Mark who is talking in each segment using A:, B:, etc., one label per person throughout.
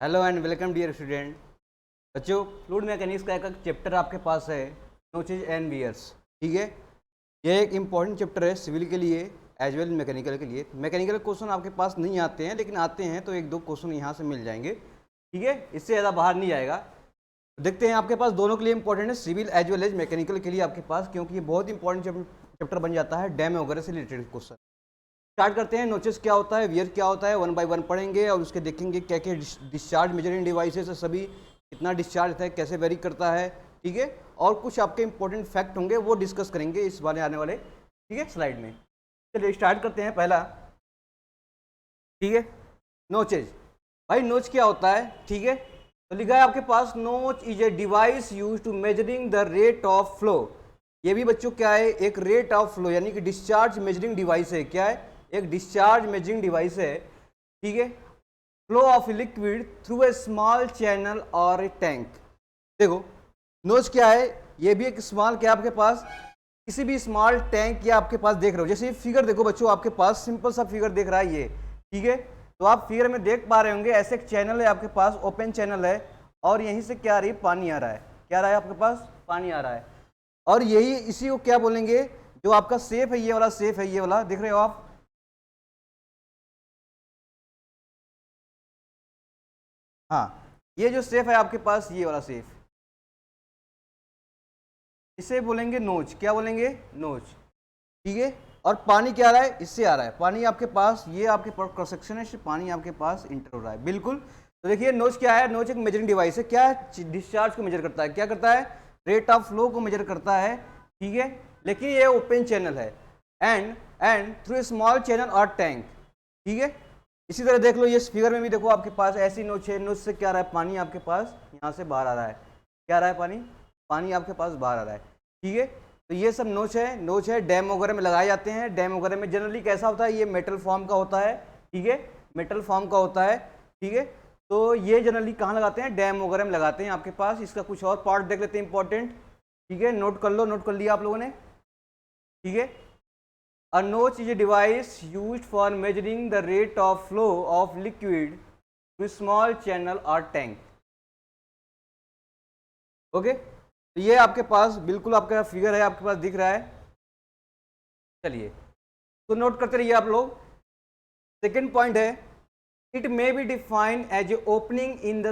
A: Hello and welcome dear student. बच्चों, fluid mechanics का एक चैप्टर आपके पास है, नोचेज एंड वियर्स। ठीक है, यह एक इम्पॉर्टेंट चैप्टर है सिविल के लिए एज वेल मैकेनिकल के लिए। मैकेनिकल क्वेश्चन आपके पास नहीं आते हैं, लेकिन आते हैं तो एक दो क्वेश्चन यहाँ से मिल जाएंगे। ठीक है, इससे ज़्यादा बाहर नहीं आएगा। देखते हैं, आपके पास दोनों के लिए इंपॉर्टेंट है, civil as well as mechanical के लिए आपके पास, क्योंकि ये बहुत इंपॉर्टेंट चैप्टर बन जाता है डैम वगैरह से रिलेटेड क्वेश्चन। स्टार्ट करते हैं। नोचेस क्या होता है, वियर क्या होता है, वन बाय वन पढ़ेंगे और उसके देखेंगे क्या क्या डिस्चार्ज मेजरिंग डिवाइसेस है, सभी कितना डिस्चार्ज है, कैसे वेरी करता है। ठीक है, और कुछ आपके इंपॉर्टेंट फैक्ट होंगे वो डिस्कस करेंगे इस वाले आने वाले ठीक है स्लाइड में। चलिए स्टार्ट करते हैं। पहला ठीक है, नोचेज। भाई नोच क्या होता है, ठीक है, तो लिखा है आपके पास, notch is a device use to measuring the rate of flow. ये भी बच्चों क्या है, एक रेट ऑफ फ्लो यानी कि डिस्चार्ज मेजरिंग डिवाइस है। क्या है, एक डिस्चार्ज मेजरिंग डिवाइस है। ठीक है, flow of liquid through a small channel और ए टैंक। देखो नोच क्या है, ये भी एक स्मॉल क्या आपके पास, किसी भी स्मॉल टैंक या आपके पास देख रहे हो। जैसे ये फिगर देखो बच्चों, आपके पास सिंपल सा फिगर देख रहा है ये। ठीक है, तो आप फिगर में देख पा रहे होंगे, ऐसे एक चैनल है आपके पास, ओपन चैनल है, और यहीं से क्या आ रही है, पानी आ रहा है। क्या आ रहा है आपके पास, पानी आ रहा है। और यही इसी को क्या बोलेंगे, जो आपका सेफ है, ये वाला सेफ है, ये वाला देख रहे हो आप। हाँ, ये जो सेफ है आपके पास, ये वाला सेफ, इसे बोलेंगे नोच। क्या बोलेंगे, नोच। ठीक है, और पानी क्या आ रहा है, इससे आ रहा है पानी आपके पास, ये आपके क्रॉस सेक्शन है, पानी आपके पास इंटर हो रहा है। बिल्कुल, तो देखिए नोच क्या है, नोच एक मेजरिंग डिवाइस है। क्या है, डिस्चार्ज को मेजर करता है। क्या करता है, रेट ऑफ फ्लो को मेजर करता है। ठीक है, लेकिन ये ओपन चैनल है, and through a small channel और टैंक। ठीक है, इसी तरह देख लो, ये फिगर में भी देखो आपके पास ऐसी नोच है। नोच से क्या आ रहा है, पानी आपके पास यहाँ से बाहर आ रहा है। क्या आ रहा है, पानी, पानी आपके पास बाहर आ रहा है। ठीक है, तो ये सब नोच है। नोच है, डैम वगैरह में लगाए जाते हैं। डैम वगैरह में जनरली कैसा होता है, ये मेटल फॉर्म का होता है। ठीक है, मेटल फॉर्म का होता है। ठीक है, तो ये जनरली कहाँ लगाते हैं, डैम वगैरह में लगाते हैं आपके पास। इसका कुछ और पार्ट देख लेते हैं इंपॉर्टेंट। ठीक है, नोट कर लो, नोट कर लिया आप लोगों ने। ठीक है, a notch is a device used for measuring the rate of flow of liquid to small channel or tank. Okay, तो ये आपके पास बिल्कुल आपका फिगर है, आपके पास दिख रहा है। चलिए तो नोट करते रहिए आप लोग। सेकेंड पॉइंट है, it may be defined as a opening in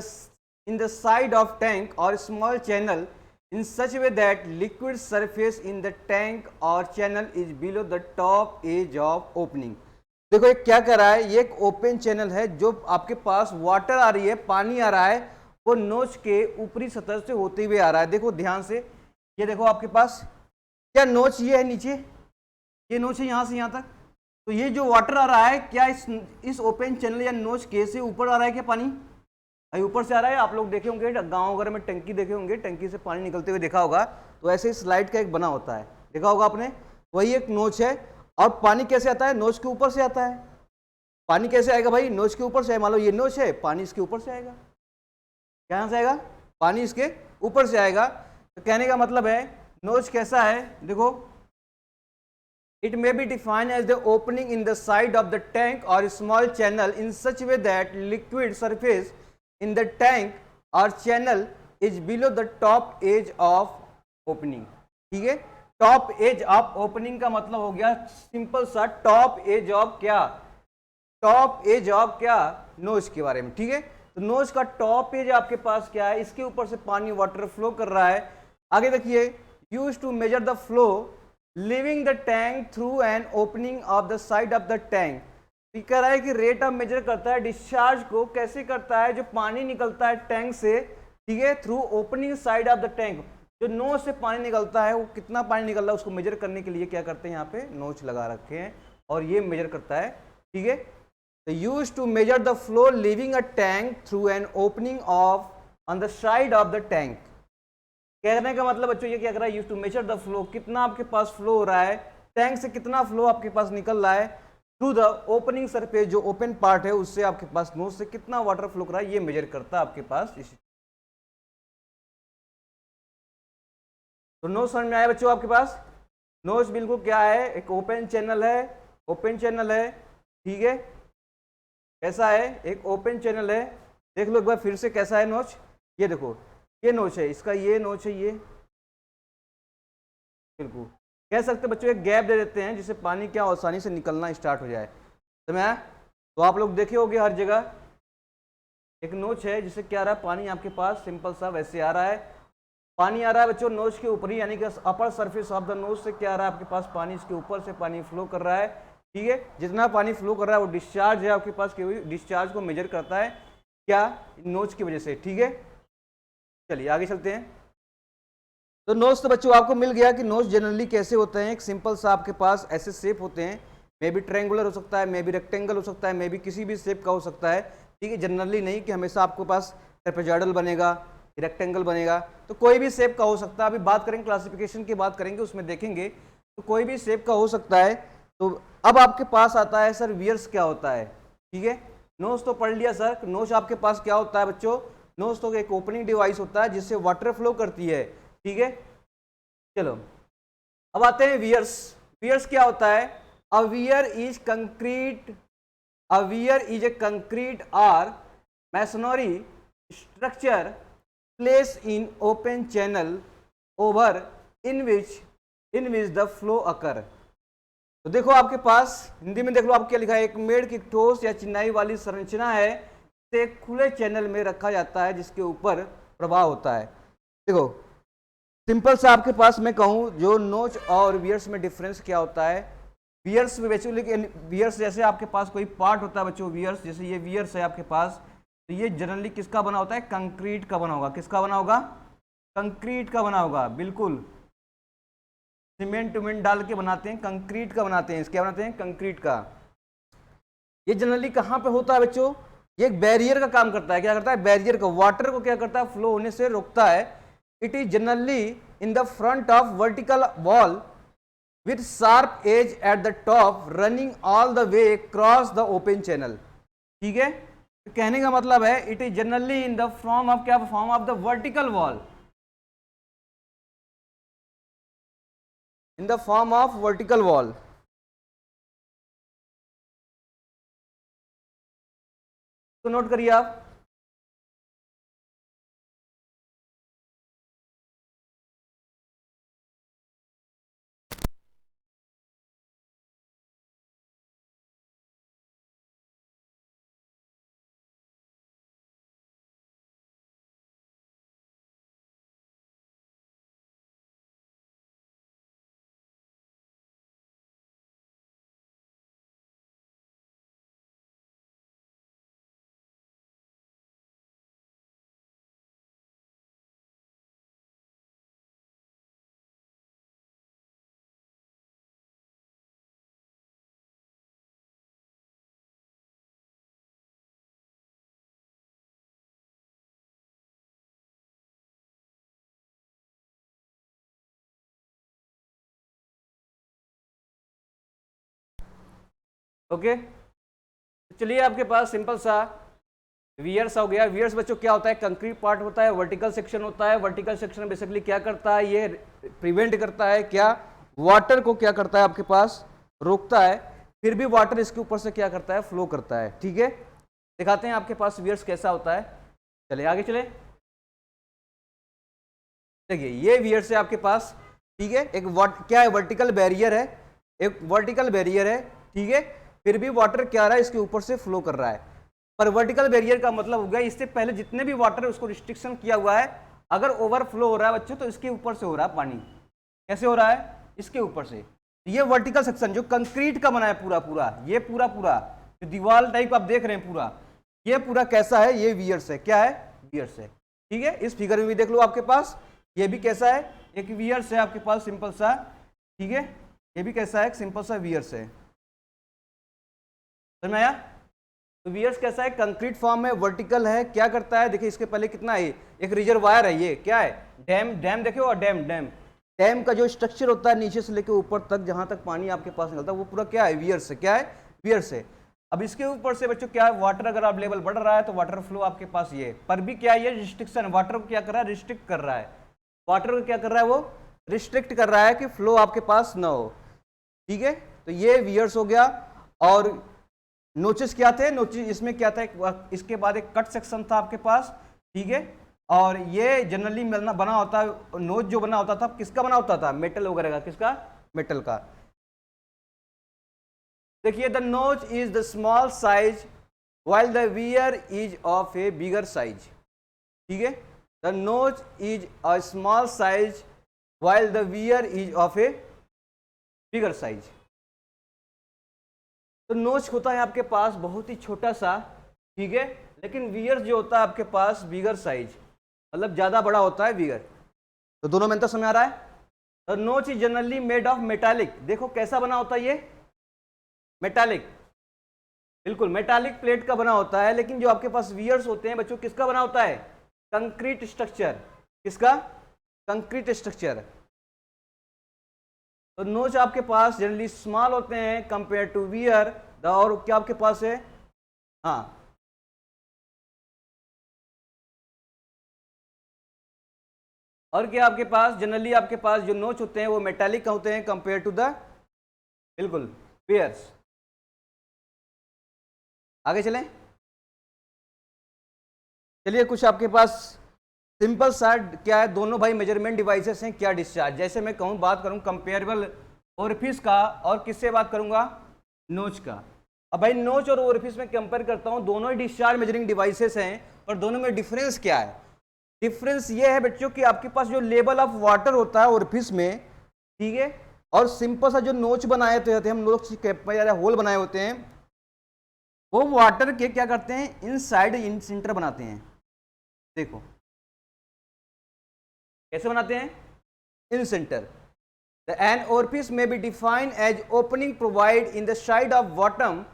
A: the side of tank और small channel in such a way that liquid surface in the tank or channel is below the top edge of opening. देखो ये क्या कर रहा है, ये एक open channel है, जो आपके पास वाटर आ रही है, पानी आ रहा है, वो नोच के ऊपरी सतह से होते हुए आ रहा है। देखो ध्यान से, ये देखो आपके पास क्या नोच, ये है नीचे, ये नोच है यहाँ से यहाँ तक। तो ये जो वाटर आ रहा है, क्या इस ओपन चैनल या नोच के से ऊपर आ रहा है क्या पानी, ऊपर से आ रहा है। आप लोग देखे होंगे गांव वगैरह में टंकी देखे होंगे, टंकी से पानी निकलते हुए देखा होगा। तो ऐसे ही स्लाइड का एक बना होता है, देखा होगा आपने, वही एक नोच है। और पानी कैसे आता है, नोच के ऊपर से आता है। पानी कैसे आएगा भाई, नोच के ऊपर से। मान लो ये नोच है, पानी इसके ऊपर से आएगा। कहाँ से आएगा, पानी इसके ऊपर से आएगा। तो कहने का मतलब है नोच कैसा है, देखो, it may be defined as the opening in the side of the tank or small channel in such a way that liquid surface in the tank or channel is below the top edge of opening. ठीक है, top edge of opening का मतलब हो गया simple सा, top edge of क्या, top edge of क्या, knows के बारे में। ठीक है, तो नोज का टॉप एज आपके पास क्या है, इसके ऊपर से पानी वाटर फ्लो कर रहा है। आगे देखिए, use to measure the flow leaving the tank through an opening of the side of the tank. तो कह रहा है कि रेट ऑफ मेजर करता है डिस्चार्ज को, कैसे करता है, जो पानी निकलता है टैंक से, ठीक है, through opening side of the tank. जो नोच से पानी निकलता है, वो कितना पानी निकल रहा है उसको मेजर करने के लिए क्या करते हैं, यहाँ पे नोच लगा रखे हैं और ये मेजर करता है। ठीक है, तो use to measure the flow leaving a tank through an opening of on the side of the tank. कहने का मतलब बच्चों ये क्या कर रहा है, use to measure the flow, कितना आपके पास फ्लो हो रहा है, टैंक से कितना फ्लो आपके पास निकल रहा है थ्रू द ओपनिंग सरफेस, जो ओपन पार्ट है उससे आपके पास नोच से कितना वाटर फ्लो कर रहा है, ये मेजर करता है आपके पास। तो नोच समझ में आया बच्चों आपके पास। नोच बिल्कुल क्या है, एक ओपन चैनल है, ओपन चैनल है। ठीक है, ऐसा है, एक ओपन चैनल है। देख लो एक बार फिर से कैसा है नोच, ये देखो ये नोच है इसका, ये नोच है ये, बिल्कुल कह सकते बच्चों एक गैप दे देते हैं जिससे पानी क्या आसानी से निकलना स्टार्ट हो जाए। तो मैं तो आप लोग देखे होंगे हर जगह एक नोच है जिससे क्या आ रहा है, पानी आपके पास सिंपल सा वैसे आ रहा है, पानी आ रहा है बच्चों नोच के ऊपर ही, यानी कि अपर सरफेस ऑफ द नोच से क्या आ रहा है आपके पास पानी, इसके ऊपर से पानी फ्लो कर रहा है। ठीक है, जितना पानी फ्लो कर रहा है वो डिस्चार्ज है आपके पास, डिस्चार्ज को मेजर करता है क्या, नोच की वजह से। ठीक है, चलिए आगे चलते हैं। तो नोच तो बच्चों आपको मिल गया कि नोच जनरली कैसे होते हैं, एक सिंपल सा आपके पास ऐसे शेप होते हैं, मे बी ट्रायंगुलर हो सकता है, मे बी रेक्टेंगल हो सकता है, मे बी किसी भी शेप का हो सकता है। ठीक है, जनरली नहीं कि हमेशा आपके पास ट्रेपेजॉइडल बनेगा, रेक्टेंगल बनेगा, तो कोई भी शेप का हो सकता है। अभी बात करेंगे क्लासिफिकेशन की बात करेंगे उसमें देखेंगे, तो कोई भी शेप का हो सकता है। तो अब आपके पास आता है सर वियर्स क्या होता है। ठीक है, नोच तो पढ़ लिया सर, नोच आपके पास क्या होता है बच्चों, नोच तो एक ओपनिंग डिवाइस होता है जिससे वाटर फ्लो करती है। ठीक है, चलो अब आते हैं वियर्स। वियर्स क्या होता है, a weir is concrete, a weir is a concrete और masonry structure place in open channel over in which the flow occur. तो देखो आपके पास हिंदी में देख लो आप क्या लिखा है, एक मेड़ की ठोस या चिनाई वाली संरचना है, इसे खुले चैनल में रखा जाता है जिसके ऊपर प्रवाह होता है। देखो सिंपल सा आपके पास मैं कहूँ जो नोच और वियर्स में डिफरेंस क्या होता है, वियर्स में बेसिकली वियर्स जैसे आपके पास कोई पार्ट होता है बच्चों, वियर्स जैसे ये वियर्स है आपके पास, तो ये जनरली किसका बना होता है, कंक्रीट का बना होगा। किसका बना होगा, कंक्रीट का बना होगा, बिल्कुल सीमेंट उमेंट डाल के बनाते हैं, कंक्रीट का बनाते हैं, क्या बनाते हैं, कंक्रीट का। ये जनरली कहाँ पे होता है बच्चों, ये एक बैरियर का काम करता है। क्या करता है, बैरियर का, वाटर को क्या करता है, फ्लो होने से रोकता है। It is generally in the front of vertical wall with sharp edge at the top running all the way across the open channel। ठीक है, तो कहने का मतलब है it is generally in the form of क्या, form of the vertical wall, in the form of vertical wall. तो note करिए आप, ओके चलिए आपके पास सिंपल सा वियर्स हो गया। वियर्स बच्चों क्या होता है, कंक्रीट पार्ट होता है, वर्टिकल सेक्शन होता है। वर्टिकल सेक्शन बेसिकली क्या करता है, ये प्रिवेंट करता है क्या, वाटर को क्या करता है आपके पास, रोकता है, फिर भी वाटर इसके ऊपर से क्या करता है, फ्लो करता है। ठीक है, दिखाते हैं आपके पास वियर्स कैसा होता है। चले आगे चले, देखिए ये वियर्स है आपके पास। ठीक है, एक क्या है, वर्टिकल बैरियर है, एक वर्टिकल बैरियर है। ठीक है, फिर भी वाटर क्या रहा है, इसके ऊपर से फ्लो कर रहा है। पर वर्टिकल बैरियर का मतलब हो गया इससे पहले जितने भी वाटर है उसको रिस्ट्रिक्शन किया हुआ है, अगर ओवरफ्लो हो रहा है बच्चों तो इसके ऊपर से हो रहा है पानी। कैसे हो रहा है, इसके ऊपर से। ये वर्टिकल सेक्शन जो कंक्रीट का बना है पूरा पूरा, ये पूरा पूरा जो दीवार टाइप आप देख रहे हैं पूरा, ये पूरा कैसा है, ये वियर्स है। क्या है, वियर्स है। ठीक है, इस फिगर में भी देख लो आपके पास, ये भी कैसा है, एक वियर्स है आपके पास सिंपल सा। ठीक है, ये भी कैसा है, एक सिंपल सा वियर्स है। समझ में आया, तो वियर्स कैसा है, कंक्रीट फॉर्म में, वर्टिकल है। क्या करता है, देखिए इसके पहले कितना है, एक रिजर्वायर है, ये क्या है, डैम। डैम देखे हो, डैम डैम डैम का जो स्ट्रक्चर होता है नीचे से लेकर ऊपर तक जहां तक पानी आपके पास निकलता है वो पूरा क्या है, वियर्स है। क्या है, वियर्स है। अब इसके ऊपर से बच्चों क्या है, वाटर अगर आप लेवल बढ़ रहा है तो वाटर फ्लो आपके पास ये, पर भी क्या है, ये रिस्ट्रिक्शन, वाटर को क्या कर रहा है, रिस्ट्रिक्ट कर रहा है। वाटर को क्या कर रहा है, वो रिस्ट्रिक्ट कर रहा है कि फ्लो आपके पास ना हो। ठीक है, तो ये वियर्स हो गया। और नोचेस क्या थे, नोचेस इसमें क्या था, इसके बाद एक कट सेक्शन था आपके पास, ठीक है। और ये जनरली बना होता है, नोच जो बना होता था किसका बना होता था, मेटल वगैरह का, किसका, मेटल का। देखिए द नोच is the small size while the weir is of a bigger size, ठीक है। the notch is a small size while the weir is of a bigger size। तो नोच होता है आपके पास बहुत ही छोटा सा, ठीक है, लेकिन वियर जो होता है आपके पास बिगर साइज, मतलब ज्यादा बड़ा होता है वियर। तो दोनों में तो समझ आ रहा है। तो नोच is generally made of metallic, देखो कैसा बना होता है ये, मेटालिक, बिल्कुल मेटालिक प्लेट का बना होता है। लेकिन जो आपके पास वियर्स होते हैं बच्चों, किसका बना होता है, कंक्रीट स्ट्रक्चर, किसका, कंक्रीट स्ट्रक्चर। तो नोच आपके पास जनरली स्मॉल होते हैं कंपेयर टू वियर, और क्या आपके पास है, हाँ, और क्या आपके पास जनरली आपके पास जो नोच होते हैं वो मेटालिक होते हैं कंपेयर टू द, बिल्कुल, वियर्स। आगे चलें, चलिए कुछ आपके पास सिंपल सा क्या है, दोनों भाई मेजरमेंट डिवाइसेस हैं, क्या डिस्चार्ज, जैसे मैं कहूँ बात करूँ कंपेरेबल ओरिफिस का, और किससे बात करूंगा, नोच का। अब भाई नोच और ओरिफिस में कंपेयर करता हूँ, दोनों ही डिस्चार्ज मेजरिंग डिवाइसेस हैं, पर दोनों में डिफरेंस क्या है, डिफरेंस ये है बच्चों कि आपके पास जो लेवल ऑफ वाटर होता है ओरिफिस में, ठीक है, और सिंपल सा जो नोच बनाए होते हैं हम, नोच के होल बनाए होते हैं, वो वाटर के क्या करते हैं, इनसाइड इन सेंटर बनाते हैं। देखो कैसे बनाते हैं, इन centre. An orifice may be defined as opening provided in the side of bottom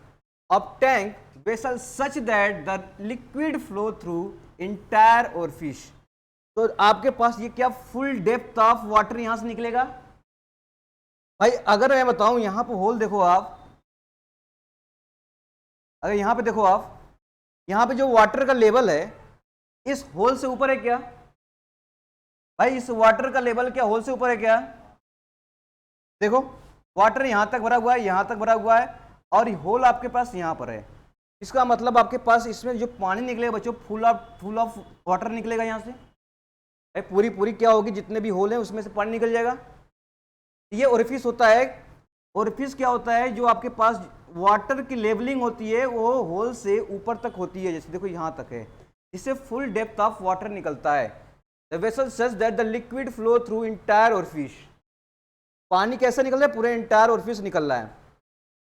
A: of tank vessel such that the liquid flow through entire orifice। तो आपके पास ये क्या फुल डेप्थ ऑफ वाटर यहां से निकलेगा। भाई अगर मैं बताऊं यहां पे होल देखो आप, अगर यहां पे देखो आप, यहां पे जो वाटर का लेवल है इस होल से ऊपर है क्या, भाई इस वाटर का लेवल क्या होल से ऊपर है क्या, देखो वाटर यहां तक भरा हुआ है, यहां तक भरा हुआ है, और होल आपके पास यहां पर है। इसका मतलब आपके पास इसमें जो पानी निकलेगा बच्चों, फुल ऑफ वाटर निकलेगा यहां से, पूरी क्या होगी, जितने भी होल हैं उसमें से पानी निकल जाएगा। ये ओरिफिस होता है। ओरिफिस क्या होता है, जो आपके पास वाटर की लेवलिंग होती है वो होल से ऊपर तक होती है, जैसे देखो यहां तक है, इससे फुल डेप्थ ऑफ वाटर निकलता है। The vessel such that the liquid flow through entire orifice, पानी कैसे निकल रहा है, पूरे इंटायर ओरिफिस निकल रहा है।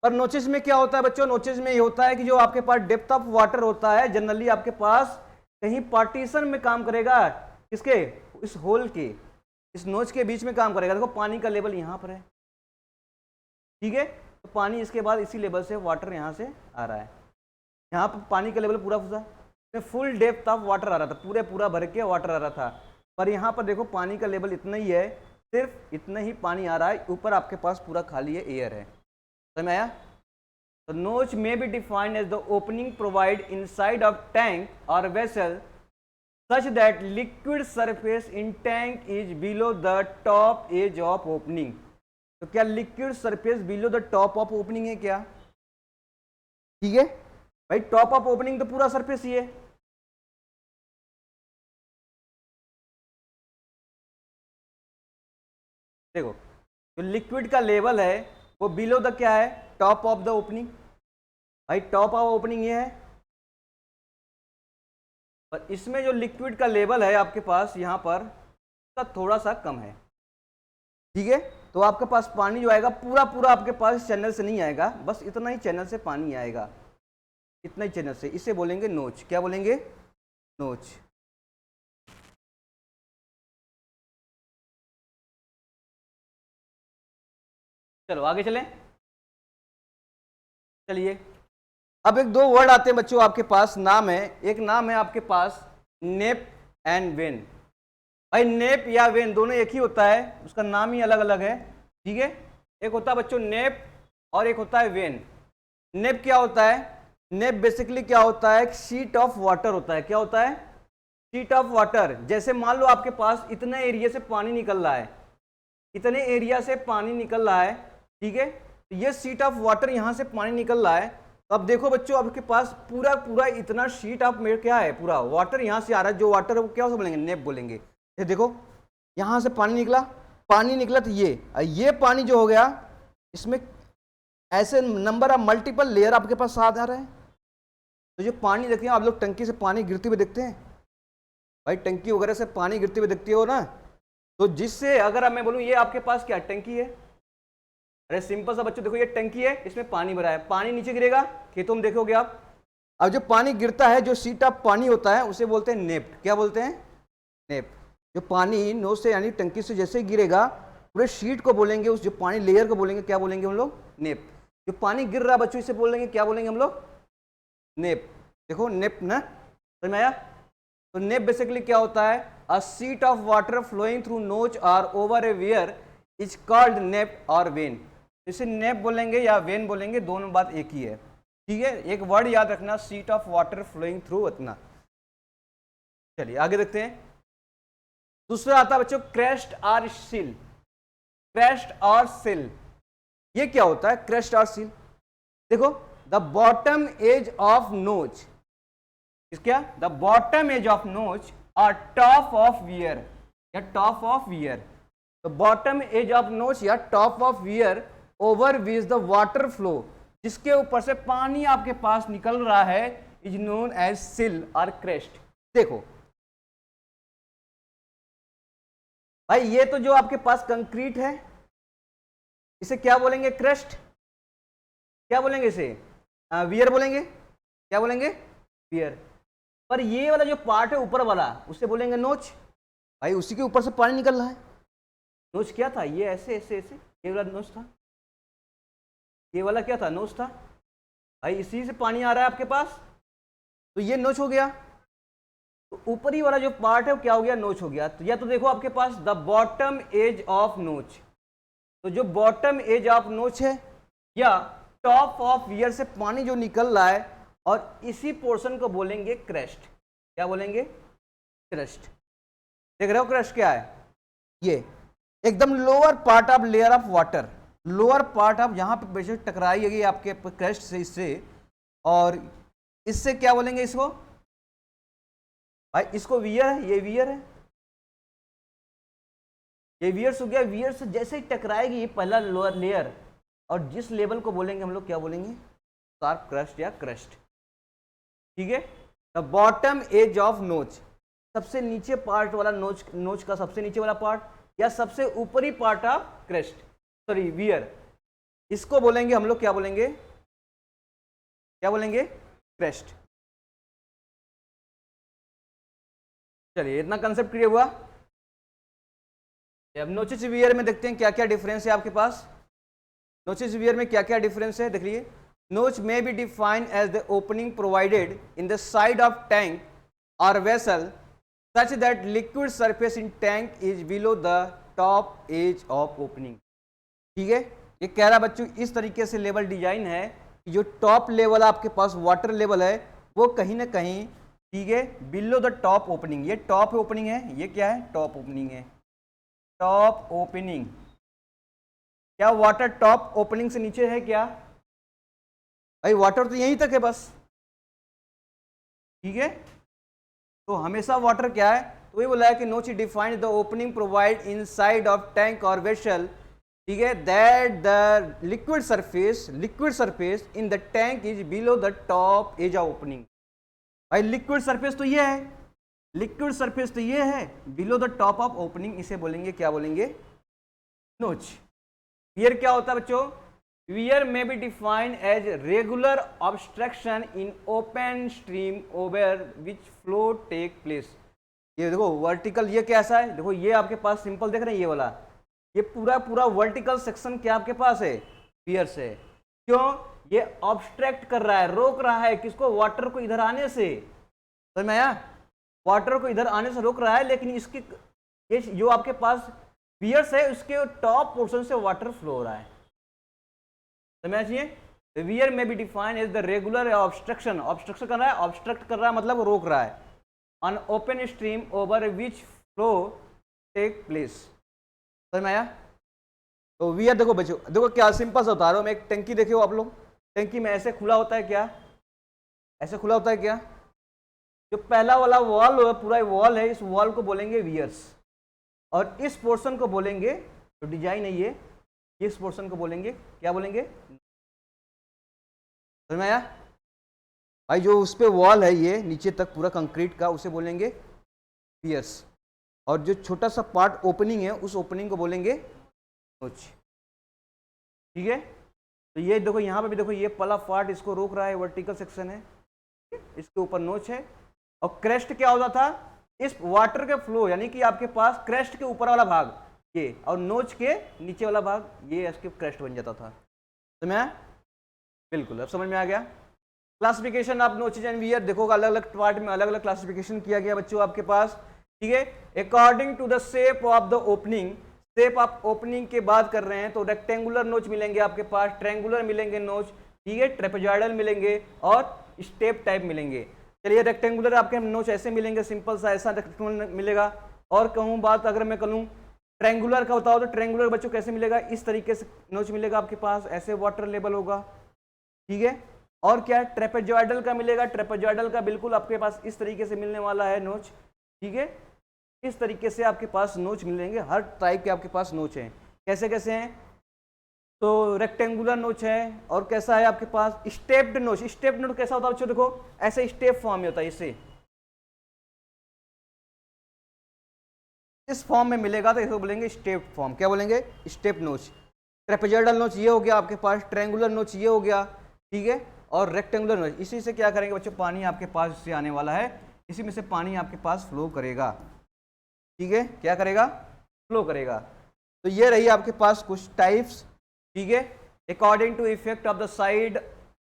A: पर नोचेस में क्या होता है बच्चों, नोचेस में ये होता है कि जो आपके पास डेप्थ ऑफ वाटर होता है जनरली आपके पास कहीं पार्टीशन में काम करेगा, किसके, इस होल के, इस नोच के बीच में काम करेगा। देखो पानी का लेवल यहां पर है, ठीक है, तो पानी इसके बाद इसी लेवल से वाटर यहां से आ रहा है, यहाँ पर पानी का लेवल पूरा फुल डेप्थ ऑफ वाटर आ रहा था, पूरा भर के वाटर आ रहा था। पर यहाँ पर देखो पानी का लेवल इतना ही है, सिर्फ इतना ही पानी आ रहा है, ऊपर आपके पास पूरा खाली है, एयर है। समझ में आया। तो notch may be defined as the opening provide inside of tank और vessel such that liquid surface in tank is below the top edge of opening. तो क्या liquid surface below the top of opening है क्या, ठीक है भाई, top of opening तो पूरा सरफेस ही है। देखो जो लिक्विड का लेवल है वो बिलो द क्या है, टॉप ऑफ द ओपनिंग, भाई टॉप ऑफ ओपनिंग ये है, और इसमें जो लिक्विड का लेवल है आपके पास यहाँ पर का थोड़ा सा कम है, ठीक है। तो आपके पास पानी जो आएगा पूरा आपके पास चैनल से नहीं आएगा, बस इतना ही चैनल से पानी आएगा, इतना ही चैनल से, इसे बोलेंगे नोच। क्या बोलेंगे, नोच। चलो आगे चलें। चलिए अब एक दो वर्ड आते हैं बच्चों आपके पास, नाम है, एक नाम है आपके पास नेप एंड वेन। भाई नेप या वेन दोनों एक ही होता है, उसका नाम ही अलग अलग है, ठीक है। एक होता है बच्चों नेप और एक होता है वेन। नेप क्या होता है, नेप बेसिकली क्या होता है, एक शीट ऑफ वाटर होता है। क्या होता है, शीट ऑफ वाटर। जैसे मान लो आपके पास इतने एरिया से पानी निकल रहा है, इतने एरिया से पानी निकल रहा है, ठीक है, तो ये शीट ऑफ वाटर यहाँ से पानी निकल रहा है, तो अब देखो बच्चों, आपके पास पूरा पूरा इतना शीट आप मेरे क्या है, पूरा वाटर यहाँ से आ रहा है, जो वाटर है वो क्या बोलेंगे, नेप बोलेंगे। ये देखो यहाँ से पानी निकला तो ये पानी जो हो गया, इसमें ऐसे नंबर ऑफ मल्टीपल लेयर आपके पास साथ आ रहे हैं। तो जो पानी देखते हैं आप लोग, टंकी से पानी गिरते हुए देखते हैं भाई, टंकी वगैरह से पानी गिरते हुए देखते हो ना, तो जिससे अगर अब मैं बोलूँ ये आपके पास क्या टंकी है, अरे सिंपल सा बच्चों देखो, ये टंकी है, इसमें पानी भरा है, पानी नीचे गिरेगा, खेतों में देखोगे आप। अब जो पानी गिरता है, जो शीट ऑफ पानी होता है, उसे बोलते हैं नेप। क्या बोलते हैं, नेप। जो पानी नोज से यानी टंकी से जैसे गिरेगा, पूरे शीट को बोलेंगे, उस जो पानी लेयर को बोलेंगे, क्या बोलेंगे हम लोग, नेप। जो पानी गिर रहा है बच्चों, इसे बोलेंगे, क्या बोलेंगे हम लोग, नेप। देखो नेप ना, समझ में आया। तो नेप बेसिकली क्या होता है, a sheet of water flowing through notch और over a weir is called nappe और वेन। इसे नेप बोलेंगे या वेन बोलेंगे, दोनों बात एक ही है, ठीक है। एक वर्ड याद रखना, sheet of water flowing through, इतना। चलिए आगे देखते हैं। दूसरा आता है बच्चों क्रेस्ट और सिल। क्रेस्ट और सिल, ये क्या होता है, क्रेस्ट और सिल। देखो द बॉटम एज ऑफ नोच, क्या, the bottom edge of notch और टॉप ऑफ वियर, या top of weir, the bottom edge of notch या top of weir over which the water flow, जिसके ऊपर से पानी आपके पास निकल रहा है, इज नोन एज सिल और क्रेस्ट। देखो भाई, ये तो जो आपके पास कंक्रीट है, इसे क्या बोलेंगे, क्रेस्ट। क्या बोलेंगे इसे, वियर बोलेंगे। क्या बोलेंगे, वियर। पर ये वाला जो पार्ट है ऊपर वाला, उसे बोलेंगे नोच। भाई उसी के ऊपर से पानी निकल रहा है, नोच क्या था, ये ऐसे ऐसे ऐसे, ये वाला नोच था, ये वाला क्या था, नोच था। भाई इसी से पानी आ रहा है आपके पास, तो ये नोच हो गया। तो ऊपरी वाला जो पार्ट है वो क्या हो गया, नोच हो गया। तो या तो देखो आपके पास द बॉटम एज ऑफ नोच, तो जो बॉटम एज ऑफ नोच है, या टॉप ऑफ वियर से पानी जो निकल रहा है, और इसी पोर्शन को बोलेंगे क्रेस्ट। क्या बोलेंगे, क्रेस्ट। देख रहे हो क्रेस्ट क्या है, ये एकदम lower part of layer of water, lower part of जहां पे बेशक टकराएगी आपके क्रेस्ट से, इससे और इससे क्या बोलेंगे इसको, भाई इसको वियर है, ये वियर है, ये वियर्स हो गया। वियर से जैसे ही टकराएगी ये पहला लोअर लेयर, और जिस लेवल को बोलेंगे हम लोग, क्या बोलेंगे, शार्प क्रस्ट या क्रस्ट, ठीक है। द बॉटम एज ऑफ नोच, सबसे नीचे पार्ट वाला नोच, नोच का सबसे नीचे वाला पार्ट, या सबसे ऊपरी part of crest, sorry wear, इसको बोलेंगे हम लोग, क्या बोलेंगे, क्या बोलेंगे, क्रेस्ट। चलिए इतना कंसेप्ट क्लियर हुआ। अब नोचेस वियर में देखते हैं क्या क्या डिफरेंस है आपके पास। नोचेस वियर में क्या क्या डिफरेंस है देख लिए। Notch may be defined as the opening provided in the side of tank और vessel such that liquid surface in tank is below the top edge of opening। ठीक है, ये कह रहा बच्चों इस तरीके से लेवल डिजाइन है कि जो टॉप लेवल आपके पास वाटर लेवल है वो कहीं ना कहीं, ठीक है, बिलो द टॉप ओपनिंग, ये टॉप ओपनिंग है, ये क्या है, टॉप ओपनिंग है। टॉप ओपनिंग, क्या वाटर टॉप ओपनिंग से नीचे है क्या, भाई वाटर तो यहीं तक है बस, ठीक है। तो हमेशा वाटर क्या है, तो ये बोला है कि notch defined the opening provide inside of tank और वेसल, ठीक है, that the liquid surface in the tank is below the top edge of opening. भाई लिक्विड सरफेस तो ये है, लिक्विड सरफेस तो ये है, below the top of opening, इसे बोलेंगे, क्या बोलेंगे, नोच। वियर क्या होता है बच्चों, weir may be defined as regular obstruction in open stream over which flow take place. ये देखो वर्टिकल, ये कैसा है, देखो ये आपके पास सिंपल देख रहे हैं, ये वाला, ये पूरा पूरा वर्टिकल सेक्शन क्या आपके पास है, वियर से। क्यों, ये ऑब्स्ट्रक्ट कर रहा है, रोक रहा है किसको, वाटर को इधर आने से, समझ में आया, वाटर को इधर आने से रोक रहा है, लेकिन इसकी ये जो आपके पास वियर्स है उसके टॉप पोर्शन से वाटर फ्लो हो रहा है, समझ चाहिए। Weir may be defined as the regular obstruction, obstruction कर रहा है, ऑब्स्ट्रक्ट कर रहा है मतलब रोक रहा है, on open stream over which flow take place, समझ में आया। तो वियर देखो बच्चों, देखो क्या सिंपल सा बता रहा हूँ मैं, एक टंकी देखो आप लोग, टंकी में ऐसे खुला होता है क्या, ऐसे खुला होता है क्या? जो पहला वाला वॉल है, पूरा वॉल है, इस वॉल को बोलेंगे वियर्स, और इस पोर्शन को बोलेंगे, जो डिजाइन है ये, इस पोर्शन को बोलेंगे क्या बोलेंगे? समझ में आया भाई? जो उस पे वॉल है ये नीचे तक पूरा कंक्रीट का, उसे बोलेंगे पियर्स, और जो छोटा सा पार्ट ओपनिंग है उस ओपनिंग को बोलेंगे नोच। ठीक है, तो ये देखो यहाँ पे भी देखो, ये पला पार्ट इसको रोक रहा है, वर्टिकल सेक्शन है, इसके ऊपर नोच है। और क्रेस्ट क्या होता था? इस वाटर के फ्लो, यानी कि आपके पास क्रेस्ट के ऊपर वाला भाग ये, और नोच के नीचे वाला भाग ये, इसके क्रेस्ट बन जाता था। समझ में आया? बिल्कुल, अब समझ में आ गया। Classification of notches and wear देखोगे, अलग अलग पार्ट में अलग अलग क्लासिफिकेशन किया गया बच्चों आपके पास। ठीक है, according to the shape of the opening, shape of opening की बात कर रहे हैं तो रेक्टेंगुलर नोच मिलेंगे आपके पास, ट्रायंगुलर मिलेंगे नोच, ठीक है, ट्रेपेजॉइडल मिलेंगे और स्टेप टाइप मिलेंगे। चलिए, रेक्टेंगुलर आपके नोच ऐसे मिलेंगे, सिंपल सा ऐसा रेक्टेंगुलर मिलेगा। और कहूँ बात अगर मैं करूँ ट्रायंगुलर का बताओ, तो ट्रायंगुलर बच्चों कैसे मिलेगा? इस तरीके से नोच मिलेगा आपके पास, ऐसे वाटर लेवल होगा। ठीक है, और क्या ट्रेपेजॉइडल का मिलेगा? ट्रेपेजॉइडल का बिल्कुल आपके पास इस तरीके से मिलने वाला है नोच। ठीक है, इस तरीके से आपके पास नोच मिलेंगे, हर टाइप के आपके पास नोच हैं। कैसे कैसे हैं? तो रेक्टेंगुलर नोच है, और कैसा है आपके पास स्टेप्ड नोच। स्टेप्ड नोच कैसा होता है बच्चों? देखो ऐसे स्टेप फॉर्म में होता है, इसे इस फॉर्म में मिलेगा तो इसको बोलेंगे स्टेप फॉर्म। क्या बोलेंगे? स्टेप नोच। ट्रेपेजॉइडल नोच ये हो गया आपके पास, ट्रायंगुलर नोच ये हो गया, ठीक है, और रेक्टेंगुलर नोच। इसी से क्या करेंगे बच्चों? पानी आपके पास इससे आने वाला है, इसी में से पानी आपके पास फ्लो करेगा। ठीक है, क्या करेगा? फ्लो करेगा। तो ये रही आपके पास कुछ टाइप्स। ठीक है, according to effect of the side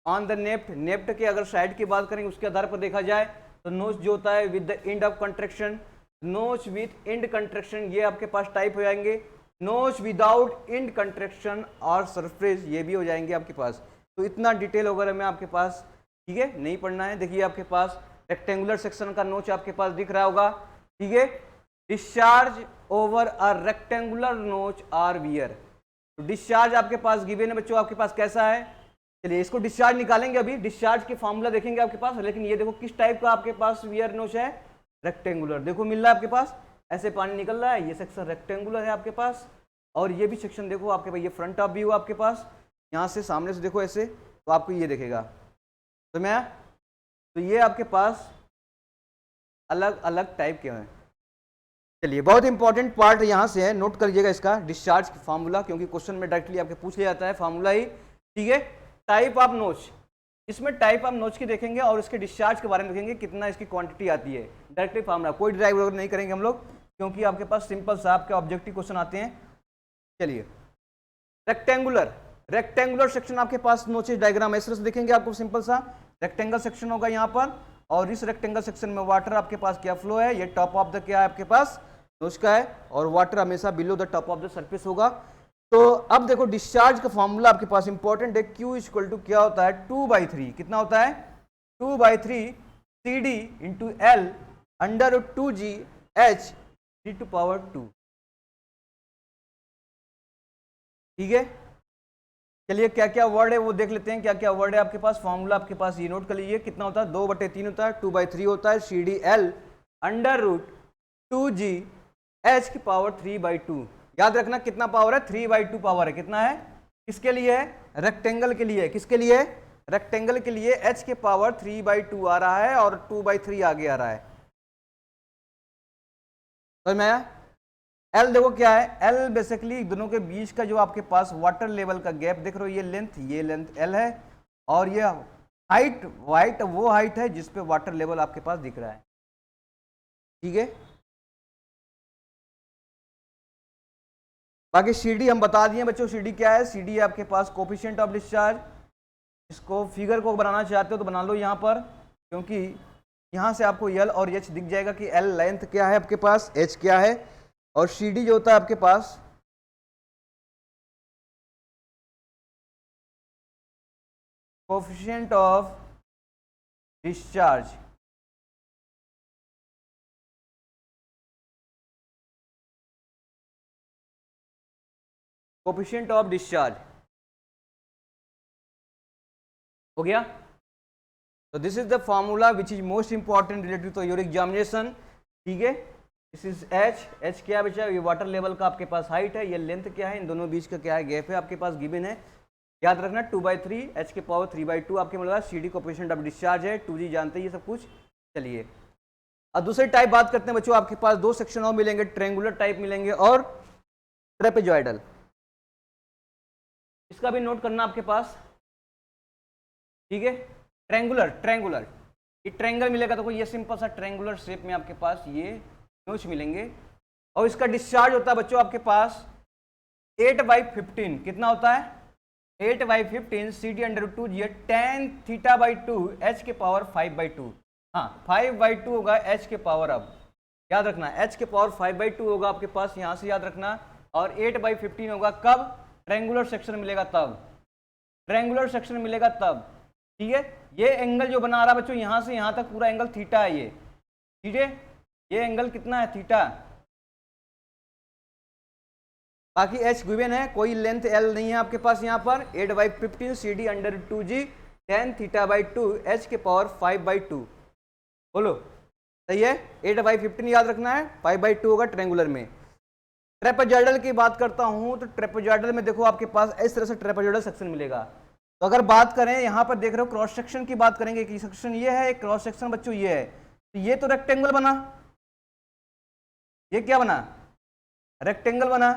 A: on the nappe, nappe के अगर साइड की बात करेंगे उसके आधार पर देखा जाए तो नोच जो होता है with the end of contraction, नोच विथ एंड कंट्रैक्शन, ये आपके पास टाइप हो जाएंगे। नोच विदाउट एंड कंट्रैक्शन और सरफेस, ये भी हो जाएंगे आपके पास। तो इतना डिटेल वगैरह में आपके पास, ठीक है, नहीं पढ़ना है। देखिए आपके पास रेक्टेंगुलर सेक्शन का नोच आपके पास दिख रहा होगा। ठीक है, डिस्चार्ज ओवर अ रेक्टेंगुलर नोच आर वियर। तो डिस्चार्ज आपके पास गिवन है बच्चों, आपके पास कैसा है? चलिए इसको डिस्चार्ज निकालेंगे, अभी डिस्चार्ज के फॉर्मूला देखेंगे आपके पास। लेकिन ये देखो किस टाइप का आपके पास वियर नोच है? रेक्टेंगुलर। देखो मिल रहा है आपके पास, ऐसे पानी निकल रहा है, ये सेक्शन रेक्टेंगुलर है आपके पास। और ये भी सेक्शन देखो आपके पास, ये फ्रंट ऑफ व्यू आपके पास, यहाँ से सामने से देखो ऐसे, तो आपको ये दिखेगा। तो मैं, तो ये आपके पास अलग अलग टाइप के हैं। चलिए, बहुत इंपॉर्टेंट पार्ट यहाँ से है, नोट कर लीजिएगा इसका, डिस्चार्ज फार्मूला, क्योंकि क्वेश्चन में डायरेक्टली आपके पूछ लिया जाता है फार्मूला ही। ठीक है, टाइप ऑफ नोच, इसमें टाइप ऑफ नोच की देखेंगे और इसके डिस्चार्ज के बारे में देखेंगे, कितना इसकी क्वांटिटी आती है। डायरेक्टली फार्मूला, कोई ड्राइव वगैरह नहीं करेंगे हम लोग, क्योंकि आपके पास सिंपल सा आपके ऑब्जेक्टिव क्वेश्चन आते हैं। चलिए, रेक्टेंगुलर, रेक्टेंगुलर सेक्शन आपके पास नोचेज डायग्राम ऐसे से देखेंगे आपको, सिंपल सा रेक्टेंगल सेक्शन होगा यहाँ पर, और इस रेक्टेंगल सेक्शन में वाटर आपके पास क्या फ्लो है? ये टॉप ऑफ द क्या है आपके पास? नोच का है, और वाटर हमेशा below the top of the surface होगा। तो अब देखो डिस्चार्ज का फॉर्मूला आपके पास इंपॉर्टेंट है, Q इक्वल टू क्या होता है? 2/3। कितना होता है? 2/3 CD into L under 2G H D⁻²। ठीक है, चलिए क्या क्या वर्ड है वो देख लेते हैं, क्या क्या वर्ड है आपके पास। फॉर्मूला आपके पास ये नोट कर लीजिए, कितना होता है? 2/3 होता है, 2/3 होता है CDL under root 2G H⁻³ याद रखना कितना पावर है? 3/2 पावर है। कितना है? किसके लिए है? रेक्टेंगल के लिए। किसके लिए? रेक्टेंगल के लिए H⁻³ आ रहा है और 2/3 आगे आ रहा है। समझ में आया? एल देखो क्या है? एल बेसिकली दोनों के बीच का जो आपके पास वाटर लेवल का गैप देख रहे हो, ये लेंथ एल है, और ये हाइट वाइट वो हाइट है जिसपे वाटर लेवल आपके पास दिख रहा है। ठीक है, बाकी सीडी हम बता दिए बच्चों। सीडी क्या है? सीडी आपके पास कोफिशिएंट ऑफ डिस्चार्ज। इसको फिगर को बनाना चाहते हो तो बना लो यहाँ पर, क्योंकि यहाँ से आपको एल और एच दिख जाएगा कि एल लेंथ क्या है आपके पास, एच क्या है, और सीडी जो होता है आपके पास coefficient of discharge. Coefficient of discharge हो गया। तो this is the formula which is most important related to your examination, ठीक है। दिस इज एच क्या बचा, ये वाटर लेवल का आपके पास हाइट है, ये लेंथ क्या है, इन दोनों बीच का क्या है, गैप है आपके पास गिवन है। याद रखना 2/3 h के पावर 3/2 आपके मिलेगा। CD कोएफिशिएंट ऑफ डिस्चार्ज है, 2G जानते हैं ये सब कुछ। चलिए अब दूसरे टाइप बात करते हैं बच्चों। आपके पास दो सेक्शन और मिलेंगे, ट्रायंगुलर टाइप मिलेंगे और ट्रेपेजॉइडल। इसका भी नोट करना आपके पास, ठीक है। ट्रायंगुलर ये ट्रायंगल मिलेगा तो ये सिंपल सा ट्रायंगुलर शेप में आपके पास ये नोच मिलेंगे और इसका डिस्चार्ज होता है बच्चों आपके पास 8/15। कितना होता है 8/15 CD/2G tan θ/2 h के पावर 5/2। हाँ 5/2 होगा h के पावर। अब याद रखना h के पावर 5/2 होगा आपके पास, यहां से याद रखना। और 8/15 होगा कब, ट्रायंगुलर सेक्शन मिलेगा तब, ट्रायंगुलर सेक्शन मिलेगा तब, ठीक है। ये एंगल जो बना रहा है बच्चों यहां से यहां तक पूरा एंगल थीटा है ये, ठीक है। ये एंगल कितना है थीटा, बाकी h गिवन है, कोई लेंथ l नहीं है आपके पास यहाँ पर। 8/15 CD/2G tan θ/2 h के पावर 5/2। बोलो सही है। 8/15 याद रखना है, 5/2 होगा ट्रायंगुलर में। ट्रेपेजॉइडल की बात करता हूं तो ट्रेपेजॉइडल में देखो आपके पास इस तरह से ट्रेपेजॉइडल सेक्शन मिलेगा। तो अगर बात करें यहाँ पर देख रहे हो क्रॉस सेक्शन की बात करेंगे कि सेक्शन ये है, एक क्रॉस सेक्शन बच्चों ये है, तो ये तो रेक्टेंगल बना, ये क्या बना रेक्टेंगल बना,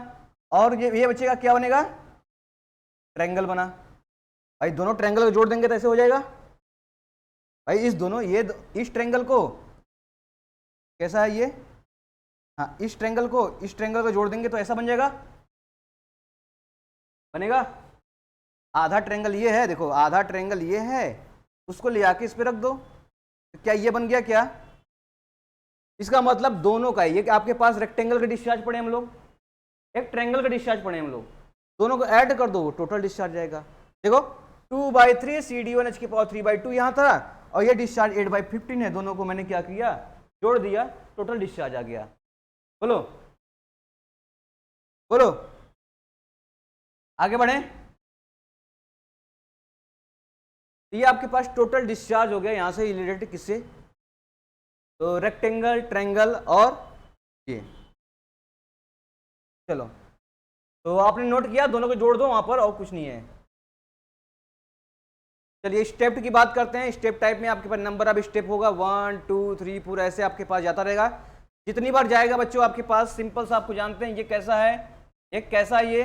A: और ये बचेगा क्या बनेगा ट्रायंगल बना। भाई दोनों ट्रायंगल को जोड़ देंगे तो ऐसे हो जाएगा भाई, इस दोनों ये इस ट्रायंगल को कैसा है ये, हाँ इस ट्रायंगल को जोड़ देंगे तो ऐसा बन जाएगा, बनेगा। आधा ट्रायंगल ये है, देखो आधा ट्रायंगल ये है, उसको ले आके इस पे रख दो तो क्या ये बन गया क्या। इसका मतलब दोनों का ये कि आपके पास रेक्टेंगल का डिस्चार्ज पड़े हम लोग, एक ट्रायंगल का डिस्चार्ज पड़े हम लोग, दोनों को ऐड कर दो टोटल डिस्चार्ज जाएगा। देखो 2/3 CD1 h के पावर 3/2 यहाँ था और ये डिस्चार्ज 8/15 है, दोनों को मैंने क्या किया जोड़ दिया, टोटल डिस्चार्ज आ गया। बोलो बोलो आगे बढ़े। ये आपके पास टोटल डिस्चार्ज हो गया यहाँ से रिलेटेड किससे, तो रेक्टेंगल ट्रायंगल और ये। चलो तो आपने नोट किया, दोनों को जोड़ दो वहां पर और कुछ नहीं है। चलिए स्टेप की बात करते हैं। स्टेप टाइप में आपके पास नंबर ऑफ स्टेप होगा 1 2 3 पूरा ऐसे आपके पास जाता रहेगा। जितनी बार जाएगा बच्चों आपके पास सिंपल सा आपको जानते हैं ये कैसा है, एक कैसा है ये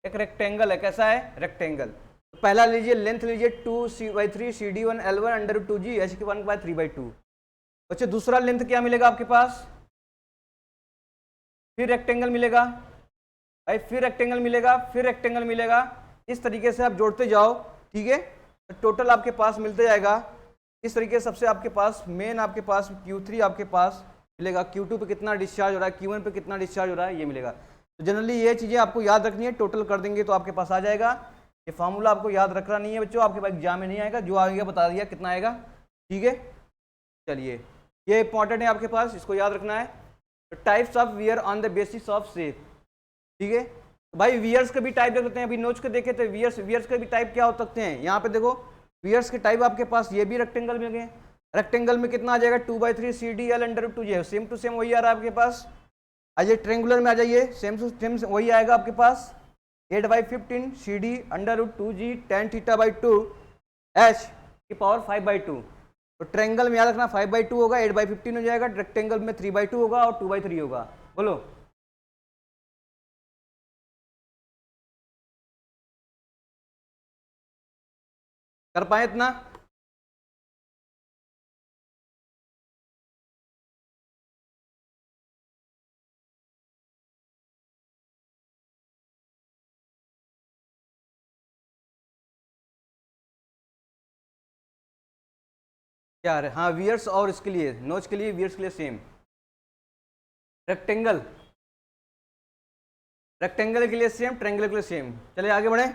A: एक रेक्टेंगल है, कैसा है रेक्टेंगल। तो पहला लीजिए लेंथ लीजिए 2/3 CD1 L1/2G h के 1/3/2। बच्चे दूसरा लेंथ क्या मिलेगा आपके पास, फिर रेक्टेंगल मिलेगा भाई, फिर रेक्टेंगल मिलेगा, फिर रेक्टेंगल मिलेगा। इस तरीके से आप जोड़ते जाओ, ठीक है। तो टोटल आपके पास मिलते जाएगा इस तरीके से। सबसे आपके पास मेन आपके पास Q3 आपके पास मिलेगा, Q2 पे कितना डिस्चार्ज हो रहा है, Q1 पे कितना डिस्चार्ज हो रहा है, ये मिलेगा। तो जनरली ये चीज़ें आपको याद रखनी है, टोटल कर देंगे तो आपके पास आ जाएगा। ये फार्मूला आपको याद रखना नहीं है बच्चों, आपके पास एग्जाम में नहीं आएगा, जो आएगा बता दिया कितना आएगा, ठीक है। चलिए ये इंपॉर्टेंट है आपके पास, इसको याद रखना है। Types of wear on the basis of shape, ठीक है। तो भाई वियर्स के भी टाइप देख लेते हैं, अभी नोच के देखे तो वियर्स के भी टाइप क्या हो सकते हैं। यहाँ पे देखो वियर्स के टाइप आपके पास ये भी रेक्टेंगल में गए, रेक्टेंगल में कितना आ जाएगा 2/3 CD/2G, सेम टू सेम वही आ रहा है आपके पास। आइए ट्रेंगुलर में आ जाइए, सेम टू सेम वही आएगा आपके पास 8/15 CD/2G tan θ/2 h की पावर 5/2। तो ट्रायंगल में याद रखना 5/2 होगा, 8/15 हो जाएगा, रेक्टेंगल में 3/2 होगा और 2/3 होगा। बोलो कर पाए इतना, क्या है हाँ वियर्स और इसके लिए नोच के लिए वियर्स के लिए सेम। रेक्टेंगल के लिए सेम, ट्रायंगल के लिए सेम। चलिए आगे बढ़े।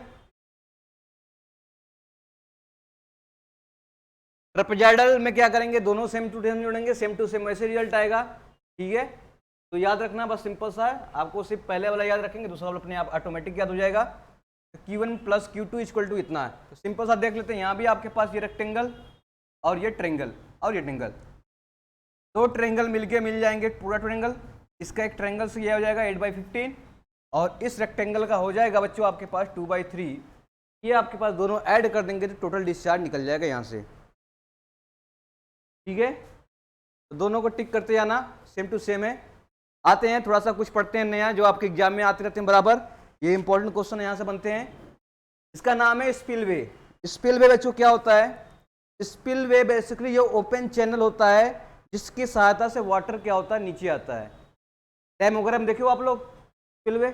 A: ट्रेपेजॉइडल में क्या करेंगे, दोनों सेम टू सेम जोड़ेंगे, सेम टू सेम वैसे रिजल्ट आएगा, ठीक है। तो याद रखना बस सिंपल सा है, आपको सिर्फ पहले वाला याद रखेंगे, दूसरा वाला अपने आप ऑटोमेटिक याद हो जाएगा। Q1 plus Q2 equal to इतना है। तो सिंपल सा देख लेते हैं, यहाँ भी आपके पास ये रेक्टेंगल और ये ट्रेंगल और ये ट्रेंगल, दो ट्रेंगल मिलके मिल जाएंगे पूरा ट्रेंगल। इसका एक ट्रेंगल से ये हो जाएगा 8/15 और इस रेक्टेंगल का हो जाएगा बच्चों आपके पास 2/3। ये आपके पास दोनों ऐड कर देंगे तो टोटल डिस्चार्ज निकल जाएगा यहाँ से। ठीक है, तो दोनों को टिक करते जाना, सेम टू सेम है। आते हैं थोड़ा सा कुछ पढ़ते हैं नया जो आपके एग्जाम में आते रहते हैं बराबर, ये इंपॉर्टेंट क्वेश्चन यहाँ से बनते हैं। इसका नाम है स्पिलवे। स्पिलवे बच्चों क्या होता है? स्पिलवे बेसिकली ये ओपन चैनल होता है जिसकी सहायता से वाटर क्या होता है, नीचे आता है। डैम वगैरह में देखो आप लोग स्पिलवे,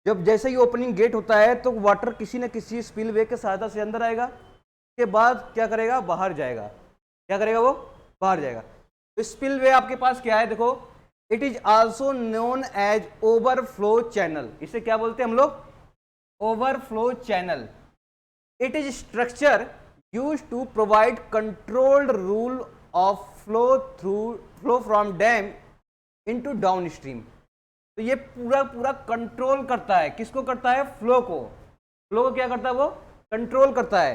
A: जब जैसे ही ओपनिंग गेट होता है तो वाटर किसी न किसी स्पिलवे के सहायता से अंदर आएगा, उसके बाद क्या करेगा, बाहर जाएगा। क्या करेगा वो? बाहर जाएगा। तो स्पिलवे आपके पास क्या है, देखो, it is also known as overflow channel. इसे क्या बोलते हैं हम लोग? Overflow channel. It is structure used to provide controlled rule of flow from dam into downstream. तो ये पूरा कंट्रोल करता है, किसको करता है? फ्लो को। फ्लो को क्या करता है? वो कंट्रोल करता है।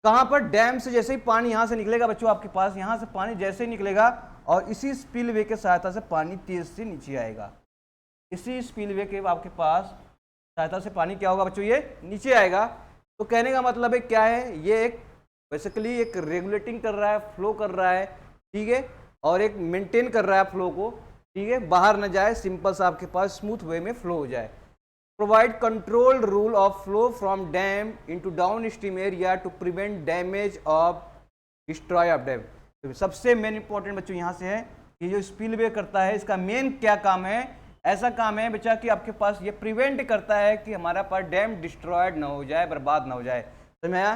A: कहां पर? डैम से जैसे ही पानी यहां से निकलेगा बच्चों आपके पास, यहां से पानी जैसे ही निकलेगा और इसी स्पिलवे के सहायता से पानी तेज से नीचे आएगा। इसी स्पिलवे के आपके पास सहायता से पानी क्या होगा बच्चों, ये नीचे आएगा। तो कहने का मतलब है क्या है, ये एक बेसिकली एक रेगुलेटिंग कर रहा है, फ्लो कर रहा है, ठीक है, और एक मेंटेन कर रहा है फ्लो को, ठीक है, बाहर न जाए, सिंपल सा आपके पास स्मूथ वे में फ्लो हो जाए। Provide controlled rule of flow from dam into downstream area to prevent damage of destroy of dam. तो सबसे मेन इंपॉर्टेंट बच्चों यहाँ से है कि जो स्पिलवे करता है इसका मेन क्या काम है? ऐसा काम है बच्चा कि आपके पास ये प्रिवेंट करता है कि हमारा पास डैम डिस्ट्रॉयड ना हो जाए, बर्बाद ना हो जाए। समझ में आया?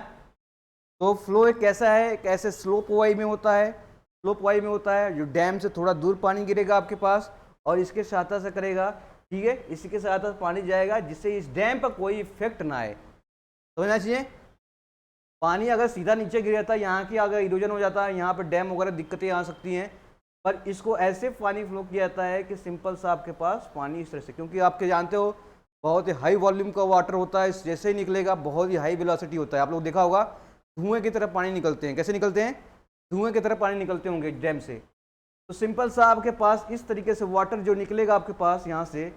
A: तो फ्लो एक कैसा है, एक ऐसे स्लोप वाई में होता है, स्लोप वाई में होता है जो डैम से थोड़ा दूर पानी गिरेगा आपके पास और इसके सहायता से करेगा, ठीक है, इसी के सहायता से पानी जाएगा जिससे इस डैम पर कोई इफेक्ट ना आए। समझना चाहिए। पानी अगर सीधा नीचे गिर जाता है, यहाँ की अगर इरोजन हो जाता है, यहाँ पर डैम वगैरह दिक्कतें आ सकती हैं, पर इसको ऐसे पानी फ्लो किया जाता है कि सिंपल सा आपके पास पानी इस तरह से, क्योंकि आपके जानते हो बहुत ही हाई वॉल्यूम का वाटर होता है, जैसे ही निकलेगा बहुत ही हाई वेलोसिटी होता है। आप लोग देखा होगा धुएं की तरह पानी निकलते हैं। कैसे निकलते हैं? धुएं की तरह पानी निकलते होंगे डैम से। तो सिंपल सा आपके पास इस तरीके से वाटर जो निकलेगा आपके पास यहाँ से,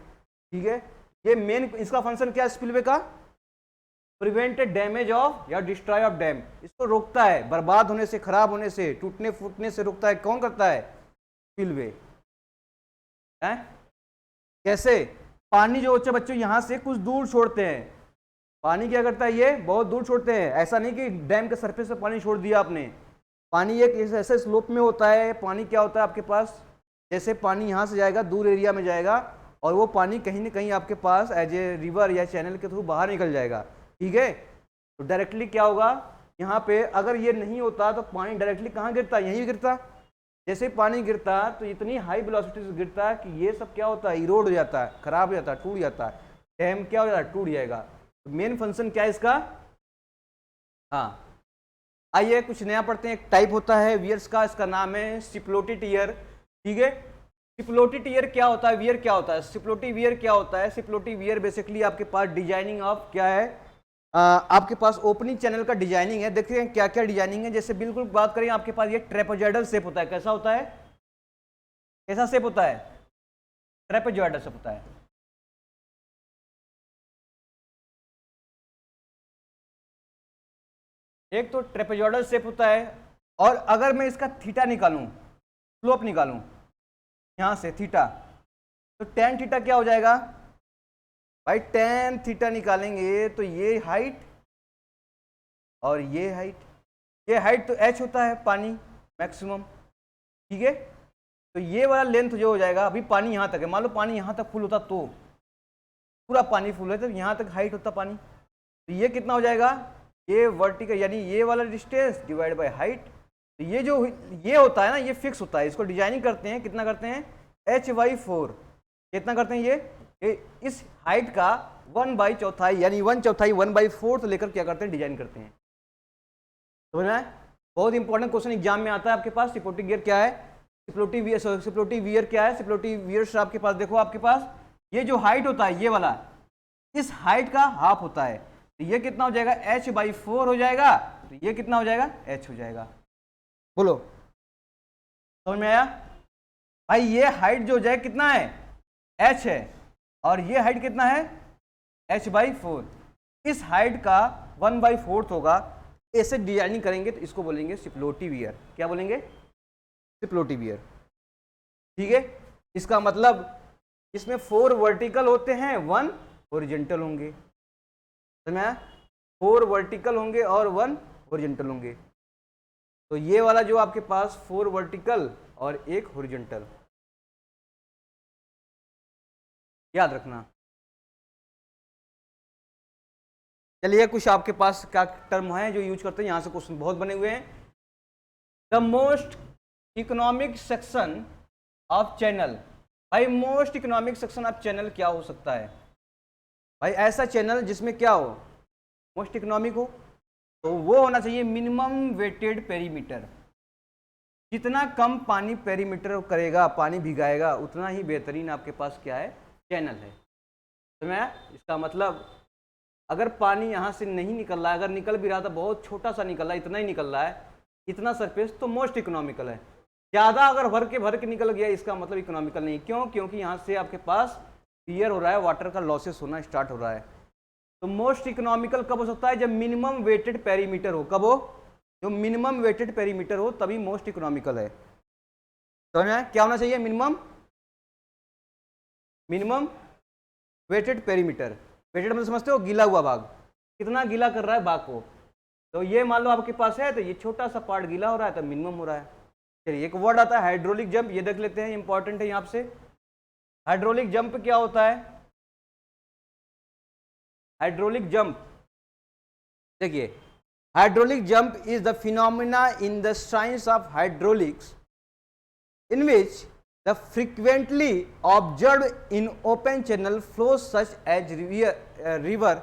A: ठीक है, ये मेन इसका फंक्शन क्या है स्पिलवे का? प्रिवेंट डैमेज ऑफ या डिस्ट्रॉय ऑफ डैम। इसको रोकता है बर्बाद होने से, खराब होने से, टूटने फूटने से रोकता है। कौन करता है? स्पिलवे है। कैसे? पानी जो होता है बच्चों यहाँ से कुछ दूर छोड़ते हैं। पानी क्या करता है? ये बहुत दूर छोड़ते हैं। ऐसा नहीं कि डैम के सरफेस से पानी छोड़ दिया आपने। पानी एक ऐसे स्लोप में होता है। पानी क्या होता है आपके पास, जैसे पानी यहाँ से जाएगा दूर एरिया में जाएगा और वो पानी कहीं ना कहीं आपके पास एज ए रिवर या चैनल के थ्रू बाहर निकल जाएगा, ठीक है। तो डायरेक्टली क्या होगा यहाँ पे, अगर ये नहीं होता तो पानी डायरेक्टली कहाँ गिरता? यहीं गिरता। जैसे पानी गिरता तो इतनी हाई वेलोसिटी से गिरता है कि ये सब क्या होता है, इरोड हो जाता है, खराब हो जाता है, टूट जाता है। डैम क्या हो जाता है? टूट जाएगा। तो मेन फंक्शन क्या है इसका? हाँ, आइए कुछ नया पढ़ते हैं। एक टाइप होता है वियर्स का, इसका नाम है सिप्लोटिड ईयर, ठीक है। सिप्लोटिड ईयर क्या होता है? वियर क्या होता है? सिप्लोटिड वियर क्या होता है? सिप्लोटिड वियर बेसिकली आपके पास डिजाइनिंग ऑफ क्या है, आपके पास ओपनिंग चैनल का डिजाइनिंग है। देखते हैं क्या क्या डिजाइनिंग है। जैसे बिल्कुल बात करें, आपके पास ये ट्रेपेजॉइडल शेप होता है। कैसा होता है? कैसा शेप होता है? ट्रेपेजॉइडल शेप होता है। एक तो ट्रेपेजॉइडल शेप होता है, और अगर मैं इसका थीटा निकालूं, स्लोप निकालूं यहां से थीटा, तो टेन थीटा क्या हो जाएगा भाई? टेन थीटा निकालेंगे तो ये हाइट और ये हाइट तो h होता है पानी मैक्सिमम, ठीक है। तो ये वाला लेंथ जो हो जाएगा, अभी पानी यहाँ तक है, मान लो पानी यहाँ तक फुल होता तो पूरा पानी फुल है तो यहाँ तक हाइट होता पानी, तो ये कितना हो जाएगा? ये वर्टिकल यानी ये वाला डिस्टेंस डिवाइड बाय हाइट। तो ये जो ये होता है ना, ये फिक्स होता है। इसको डिजाइनिंग करते हैं, कितना करते हैं? h/4 कितना करते हैं? ये इस हाइट का 1/4 यानी 1/4 1/4 लेकर क्या करते हैं? डिजाइन करते हैं। समझ में? बहुत इंपॉर्टेंट क्वेश्चन एग्जाम में आता है आपके पास। सिप्लोटिड गियर क्या है? सिप्लोटिड वियर क्या है? सिप्लोटिड वियर्स आपके पास देखो, आपके पास ये जो हाइट होता है ये वाला, इस हाइट का हाफ होता है। तो ये कितना हो जाएगा, h/4 हो जाएगा, तो ये कितना हो जाएगा, h हो जाएगा। बोलो समझ में आया भाई? ये हाइट जो है कितना है, h है, और ये हाइट कितना है, h/4। इस हाइट का 1/4 होगा। ऐसे डिजाइनिंग करेंगे तो इसको बोलेंगे सिप्लोटी वियर। क्या बोलेंगे, सिप्लोटी वियर। ठीक है, इसका मतलब इसमें 4 वर्टिकल होते हैं, 1 हॉरिजॉन्टल होंगे। समझ 4 वर्टिकल होंगे और 1 हॉरिजॉन्टल होंगे। तो ये वाला जो आपके पास 4 वर्टिकल और 1 हॉरिजॉन्टल, याद रखना। चलिए कुछ आपके पास क्या टर्म है जो यूज करते हैं, यहां से क्वेश्चन बहुत बने हुए हैं। The most economic section of channel. भाई most economic section of channel क्या हो सकता है भाई? ऐसा चैनल जिसमें क्या हो, मोस्ट इकोनॉमिक हो, तो वो होना चाहिए मिनिमम वेटेड पेरीमीटर। जितना कम पानी पेरीमीटर करेगा, पानी भिगाएगा, उतना ही बेहतरीन आपके पास क्या है, चैनल है। तो मैं इसका मतलब अगर पानी यहाँ से नहीं निकल रहा है, अगर निकल भी रहा था बहुत छोटा सा निकल रहा है, इतना ही निकल रहा है, इतना सरफेस, तो मोस्ट इकोनॉमिकल है। ज़्यादा अगर भर के निकल गया, इसका मतलब इकोनॉमिकल नहीं। क्यों? क्योंकि यहाँ से आपके पास क्लियर हो रहा है, वाटर का लॉसेस होना स्टार्ट हो रहा है। तो मोस्ट इकोनॉमिकल कब हो सकता है, जब मिनिमम वेटेड पेरीमीटर हो। कब हो, जो मिनिमम वेटेड पेरीमीटर हो, तभी मोस्ट इकोनॉमिकल है। समझ में क्या होना चाहिए, मिनिमम वेटेड पेरीमीटर। वेटेड मतलब समझते हो, गीला हुआ भाग, कितना गीला कर रहा है भाग को। तो ये मान लो आपके पास है, तो ये छोटा सा पार्ट गीला हो रहा है, तो मिनिमम हो रहा है। चलिए एक वर्ड आता है हाइड्रोलिक जंप, ये देख लेते हैं, इंपॉर्टेंट है यहाँ से। हाइड्रोलिक जंप क्या होता है? हाइड्रोलिक जंप, देखिए hydraulic jump is the phenomena in the science of hydraulics in which the frequently observed in open channel flows such as river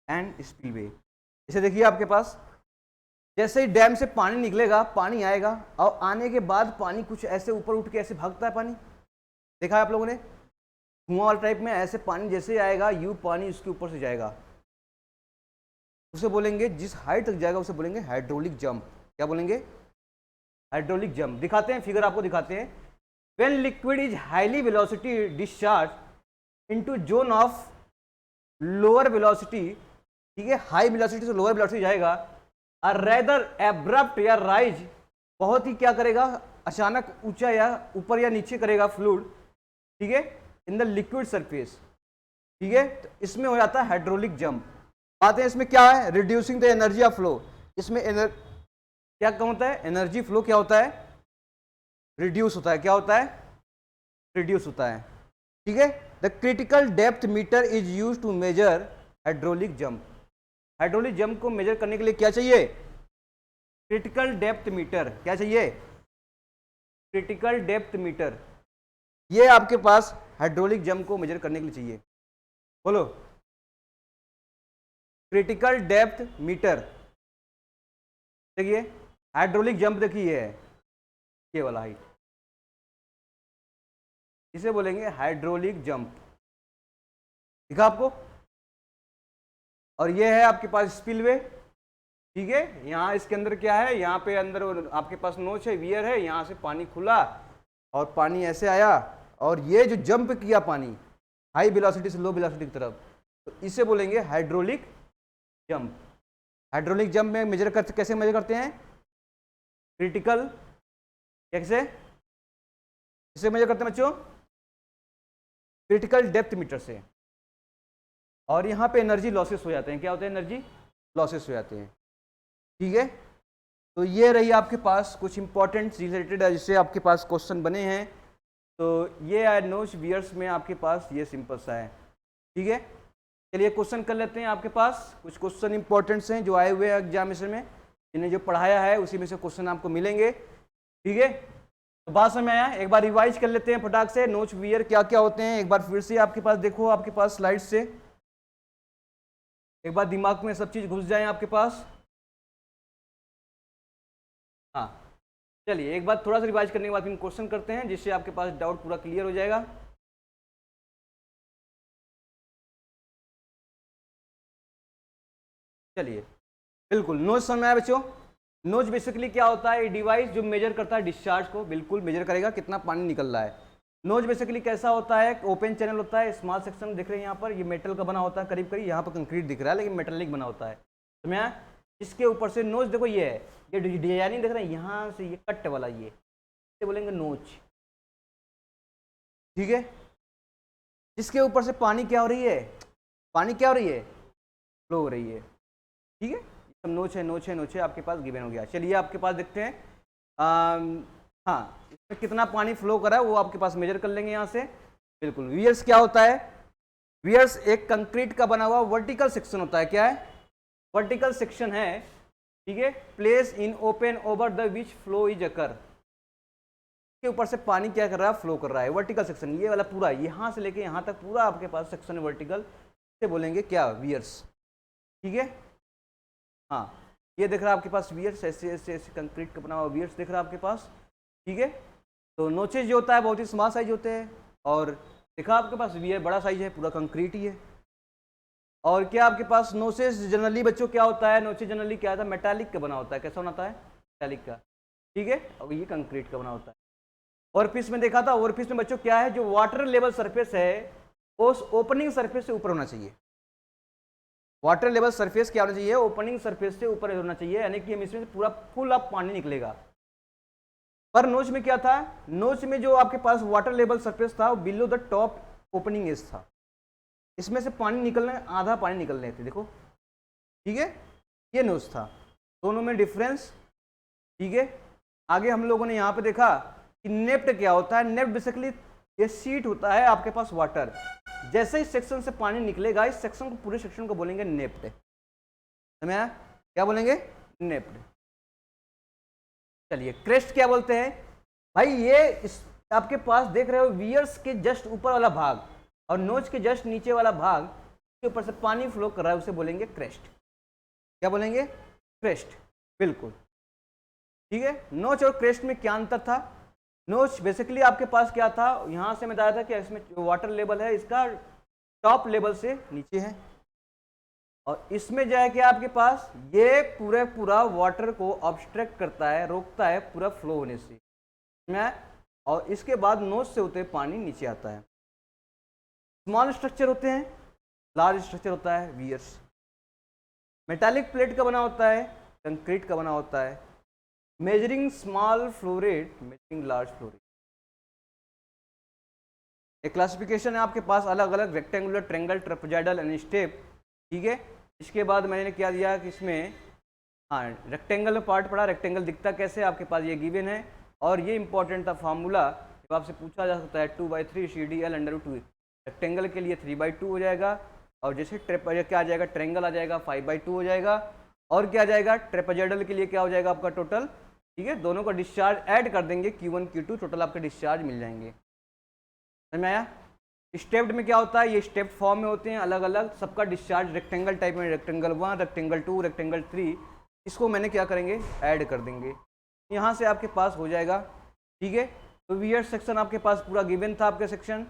A: and spillway। इसे देखिए आपके पास, जैसे ही डैम से पानी निकलेगा, पानी आएगा, और आने के बाद पानी कुछ ऐसे ऊपर उठ के ऐसे भागता है पानी, देखा है आप लोगों ने? कुआं वाला टाइप में ऐसे पानी जैसे आएगा, यूं पानी उसके ऊपर से जाएगा, उसे बोलेंगे, जिस हाइट तक जाएगा उसे बोलेंगे हाइड्रोलिक जंप। क्या बोलेंगे? Hydraulic jump. दिखाते हैं फिगर, आपको दिखाते हैं। When liquid is highly velocity discharge into zone of lower velocity, ठीक है, हाई वेलोसिटी से लोअर वेलोसिटी जाएगा, और रेदर एब्रप्ट या राइज, बहुत ही क्या करेगा, अचानक ऊंचा या ऊपर या नीचे करेगा फ्लूइड, ठीक है, इन द लिक्विड सरफेस, ठीक है, तो इसमें हो जाता है हाइड्रोलिक जंप। आते हैं इसमें क्या है, reducing the energy of flow. इसमें क्या कम होता है, एनर्जी फ्लो क्या होता है, रिड्यूस होता है। क्या होता है, रिड्यूस होता है, ठीक है। The critical depth meter is use to measure hydraulic jump. Hydraulic jump को मेजर करने के लिए क्या चाहिए, क्रिटिकल डेप्थ मीटर। क्या चाहिए, क्रिटिकल डेप्थ मीटर। ये आपके पास हाइड्रोलिक जंप को मेजर करने के लिए चाहिए। बोलो, क्रिटिकल डेप्थ मीटर। देखिए हाइड्रोलिक जंप, देखिए ये वाला हाइट, इसे बोलेंगे हाइड्रोलिक जंप। दिखा आपको? और ये है आपके पास स्पिलवे, ठीक है। यहाँ इसके अंदर क्या है, यहाँ पे अंदर आपके पास नोच है, वियर है, यहाँ से पानी खुला और पानी ऐसे आया, और ये जो जंप किया पानी हाई वेलोसिटी से लो वेलोसिटी की तरफ, तो इसे बोलेंगे हाइड्रोलिक जंप। हाइड्रोलिक जंप में मेजर करते, कैसे मेजर करते हैं, क्रिटिकल, कैसे इसे मेजर करते हैं बच्चों, क्रिटिकल डेप्थ मीटर से। और यहाँ पे एनर्जी लॉसेस हो जाते हैं। क्या होते हैं, एनर्जी लॉसेस हो जाते हैं, ठीक है। तो ये रही आपके पास कुछ इंपॉर्टेंट रिलेटेड जिससे आपके पास क्वेश्चन बने हैं। तो ये नोच वियर्स में आपके पास ये सिंपल सा है, ठीक है। चलिए क्वेश्चन कर लेते हैं। आपके पास कुछ क्वेश्चन इंपॉर्टेंट्स हैं जो आए हुए हैं एग्जामिनेशन में, जिन्हें जो पढ़ाया है उसी में से क्वेश्चन आपको मिलेंगे, ठीक है। तो बात समझ में आया, एक बार रिवाइज कर लेते हैं फटाक से। नोच वियर क्या क्या होते हैं एक बार फिर से आपके पास देखो, आपके पास स्लाइड से एक बार दिमाग में सब चीज घुस जाए आपके पास। हाँ चलिए एक बार थोड़ा सा रिवाइज करने के बाद फिर क्वेश्चन करते हैं, जिससे आपके पास डाउट पूरा क्लियर हो जाएगा। चलिए, बिल्कुल नोज समझ में आया बच्चों। नोज बेसिकली क्या होता है, डिवाइस जो मेजर करता है डिस्चार्ज को, बिल्कुल मेजर करेगा कितना पानी निकल रहा है। नोज बेसिकली कैसा होता है, ओपन चैनल होता है, स्मॉल सेक्शन दिख रहे हैं यहाँ पर, ये मेटल का बना होता है करीब करीब, यहाँ पर कंक्रीट दिख रहा है लेकिन मेटेलिक बना होता है। तो मैं इसके ऊपर से नोज देखो ये है, ये डिजाइनिंग देख रहे हैं यहाँ से, ये कट वाला ये बोलेंगे नोज, ठीक है। जिसके ऊपर से पानी क्या हो रही है, पानी क्या हो रही है, फ्लो हो रही है, ठीक है। सब नोच है, नोच है, नोच है आपके पास गिवन हो गया। चलिए आपके पास देखते हैं, हाँ इसमें कितना पानी फ्लो करा है वो आपके पास मेजर कर लेंगे यहाँ से। बिल्कुल, वियर्स क्या होता है, वियर्स एक कंक्रीट का बना हुआ वर्टिकल सेक्शन होता है। क्या है, वर्टिकल सेक्शन है, ठीक है। Place in open over the which flow is occur, के ऊपर से पानी क्या कर रहा है, फ्लो कर रहा है। वर्टिकल सेक्शन ये वाला पूरा, यहाँ से लेके यहाँ तक पूरा आपके पास सेक्शन है वर्टिकल, से बोलेंगे क्या, वियर्स, ठीक है। हाँ ये दिख रहा है आपके पास वियर्स, ऐसे ऐसे ऐसे कंक्रीट का बना हुआ वियर्स दिख रहा है आपके पास, ठीक है। तो नोचेज जो होता है बहुत ही स्मॉल साइज होते हैं, और देखा आपके पास वियर बड़ा साइज है, पूरा कंक्रीट ही है। और क्या आपके पास नोचेज जनरली बच्चों क्या होता है, नोचेज जनरली क्या होता है, मेटालिक का बना होता है। कैसा होता है, मेटालिक का, ठीक है। और ये कंक्रीट का बना होता है। ओवरफिश में देखा था, ओवरफिश में बच्चों क्या है, जो वाटर लेवल सरफेस है उस ओपनिंग सरफेस से ऊपर होना चाहिए। वाटर लेवल सरफेस क्या होना चाहिए, ओपनिंग सरफेस से ऊपर होना चाहिए, यानी कि हम इसमें पूरा फुल ऑफ पानी निकलेगा। पर नोच में क्या था, नोच में जो आपके पास वाटर लेवल सरफेस था वो below the top opening edge था, इसमें से पानी निकलने, आधा पानी निकलने थे, देखो, ठीक है। ये नोच था, दोनों में डिफरेंस, ठीक है। आगे हम लोगों ने यहाँ पे देखा कि नेफ्ट क्या होता है, नेफ्ट बेसिकली ये शीट होता है आपके पास वाटर, जैसे ही सेक्शन से पानी निकलेगा इस सेक्शन को, पूरे सेक्शन को बोलेंगे नेफ्ट, समझ आया, क्या बोलेंगे, नेफ्ट। चलिए क्रेस्ट क्या बोलते हैं भाई, ये इस आपके पास देख रहे हो वियर्स के जस्ट ऊपर वाला भाग और नोच के जस्ट नीचे वाला भाग के ऊपर से पानी फ्लो कर रहा है, उसे बोलेंगे क्रेस्ट। क्या बोलेंगे, क्रेस्ट, बिल्कुल, ठीक है। नोच और क्रेस्ट में क्या अंतर था, नोच बेसिकली आपके पास क्या था, यहां से मैं बताया था कि इसमें जो वाटर लेवल है इसका टॉप लेवल से नीचे है, और इसमें जो है कि आपके पास ये पूरा वाटर को ऑब्स्ट्रक्ट करता है, रोकता है पूरा फ्लो होने से, और इसके बाद नोच से होते पानी नीचे आता है। स्मॉल स्ट्रक्चर होते हैं, लार्ज स्ट्रक्चर होता है वियर्स। मेटालिक प्लेट का बना होता है, कंक्रीट का बना होता है। Measuring small flow rate, measuring large flow rate. एक क्लासिफिकेशन है आपके पास अलग अलग, rectangular, triangle, trapezoidal and step, ठीक है। इसके बाद मैंने क्या दिया कि इसमें, हाँ रेक्टेंगल में पार्ट पड़ा, रेक्टेंगल दिखता कैसे आपके पास ये गिवन है, और ये इंपॉर्टेंट था फार्मूला, जब आपसे पूछा जा सकता है 2/3 CD L √2, रेक्टेंगल के लिए 3/2 हो जाएगा, और जैसे क्या आ जाएगा, ट्रेंगल आ जाएगा 5/2 हो जाएगा, और क्या आ जाएगा, ट्रेपेजॉइडल के लिए क्या हो जाएगा आपका टोटल, ठीक है। दोनों का डिस्चार्ज ऐड कर देंगे, Q1 Q2, टोटल आपके डिस्चार्ज मिल जाएंगे, समझ में आया। स्टेप्ड में क्या होता है, ये स्टेप फॉर्म में होते हैं अलग अलग, सबका डिस्चार्ज रेक्टेंगल टाइप में, रेक्टेंगल 1, रेक्टेंगल 2, रेक्टेंगल 3, इसको मैंने क्या करेंगे, ऐड कर देंगे, यहाँ से आपके पास हो जाएगा, ठीक है। तो वियर सेक्शन आपके पास पूरा गिवन था आपके सेक्शन।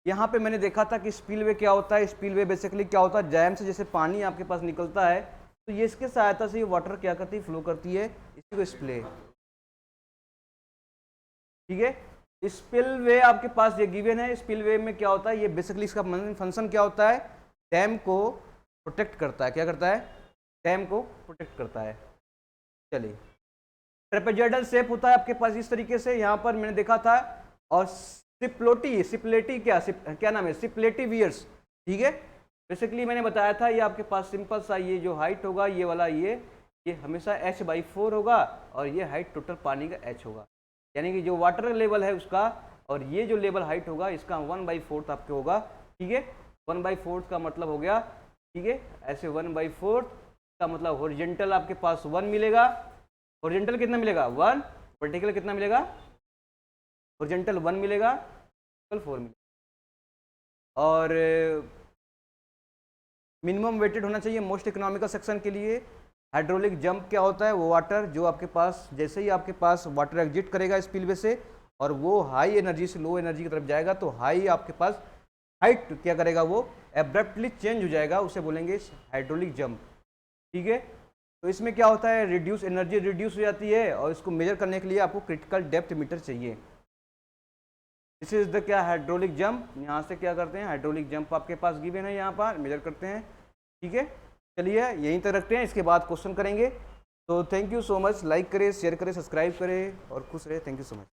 A: यहाँ पे मैंने देखा था कि स्पिलवे क्या होता है, स्पिलवे बेसिकली क्या होता है, जैम से जैसे पानी आपके पास निकलता है तो ये इसके सहायता से ये वाटर क्या करती है, फ्लो करती है, इसी को स्पिले, ठीक है। स्पिलवे आपके पास ये गिवन है। स्पिलवे में क्या होता है, ये बेसिकली इसका फंक्शन क्या होता है, डैम को प्रोटेक्ट करता है, क्या करता है, डैम को प्रोटेक्ट करता है। चलिए ट्रेपेजॉइडल शेप होता है आपके पास इस तरीके से, यहाँ पर मैंने देखा था, और सिपलेटी क्या नाम है, सिपलेटी वियर्स, ठीक है। बेसिकली मैंने बताया था ये आपके पास सिंपल सा, ये जो हाइट होगा ये वाला, ये हमेशा h/4 होगा, और ये हाइट टोटल पानी का h होगा, यानी कि जो वाटर लेवल है उसका, और ये जो लेवल हाइट होगा इसका 1/4 आपके होगा, ठीक है। 1/4 का मतलब हो गया, ठीक है, ऐसे 1/4 का मतलब हॉरिजॉन्टल आपके पास 1 मिलेगा, हॉरिजॉन्टल कितना मिलेगा 1, वर्टिकल कितना मिलेगा, हॉरिजॉन्टल 1 मिलेगा, वर्टिकल 4 मिलेगा। और मिनिमम वेटेड होना चाहिए मोस्ट इकोनॉमिकल सेक्शन के लिए। हाइड्रोलिक जंप क्या होता है, वो वाटर जो आपके पास, जैसे ही आपके पास वाटर एग्जिट करेगा स्पिलवे से और वो हाई एनर्जी से लो एनर्जी की तरफ जाएगा, तो हाई आपके पास हाइट क्या करेगा, वो एब्रप्टली चेंज हो जाएगा, उसे बोलेंगे हाइड्रोलिक जंप, ठीक है। तो इसमें क्या होता है, रिड्यूस एनर्जी रिड्यूस हो जाती है, और इसको मेजर करने के लिए आपको क्रिटिकल डेप्थ मीटर चाहिए। दिस इज द क्या हाइड्रोलिक जंप, यहाँ से क्या करते हैं, हाइड्रोलिक जंप आपके पास गिवन है, यहाँ पर मेजर करते हैं। ठीक है, चलिए यहीं तक रखते हैं, इसके बाद क्वेश्चन करेंगे। तो thank you so much, like करें, शेयर करें, सब्सक्राइब करें और खुश रहे। Thank you so much.